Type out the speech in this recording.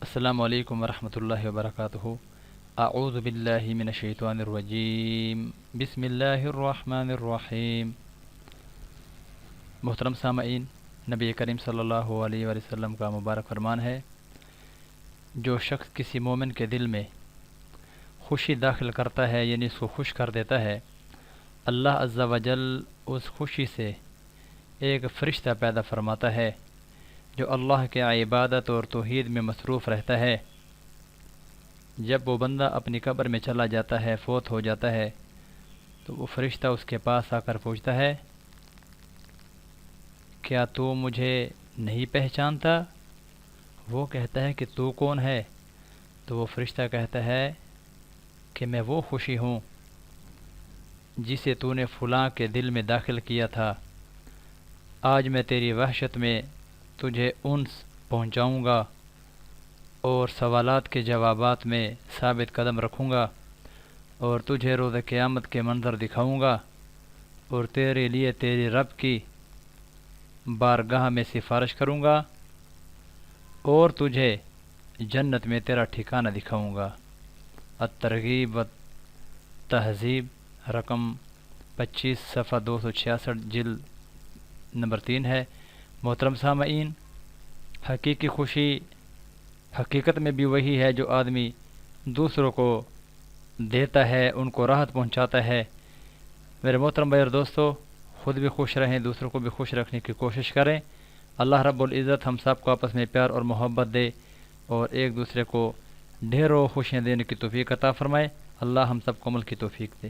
السلام علیکم ورحمۃ اللہ وبرکاتہ۔ اعوذ باللہ من الشیطان الرجیم، بسم اللہ الرحمن الرحیم۔ محترم سامعین، نبی کریم صلی اللہ علیہ وآلہ وسلم کا مبارک فرمان ہے، جو شخص کسی مومن کے دل میں خوشی داخل کرتا ہے، یعنی اس کو خوش کر دیتا ہے، اللہ عز و جل اس خوشی سے ایک فرشتہ پیدا فرماتا ہے جو اللہ کے عبادت اور توحید میں مصروف رہتا ہے۔ جب وہ بندہ اپنی قبر میں چلا جاتا ہے، فوت ہو جاتا ہے، تو وہ فرشتہ اس کے پاس آ کر پوچھتا ہے، کیا تو مجھے نہیں پہچانتا؟ وہ کہتا ہے کہ تو کون ہے؟ تو وہ فرشتہ کہتا ہے کہ میں وہ خوشی ہوں جسے تو نے فلاں کے دل میں داخل کیا تھا۔ آج میں تیری وحشت میں تجھے انس پہنچاؤں گا اور سوالات کے جوابات میں ثابت قدم رکھوں گا، اور تجھے روز قیامت کے منظر دکھاؤں گا، اور تیرے لیے تیری رب کی بارگاہ میں سفارش کروں گا، اور تجھے جنت میں تیرا ٹھکانہ دکھاؤں گا۔ الترغیب و تہذیب، رقم 25، صفحہ 266، جلد نمبر 3 ہے۔ محترم سامعین، حقیقی خوشی حقیقت میں بھی وہی ہے جو آدمی دوسروں کو دیتا ہے، ان کو راحت پہنچاتا ہے۔ میرے محترم بھائی اور دوستو، خود بھی خوش رہیں، دوسروں کو بھی خوش رکھنے کی کوشش کریں۔ اللہ رب العزت ہم سب کو آپس میں پیار اور محبت دے اور ایک دوسرے کو ڈھیروں خوشیاں دینے کی توفیق عطا فرمائے۔ اللہ ہم سب کو عمل کی توفیق دے۔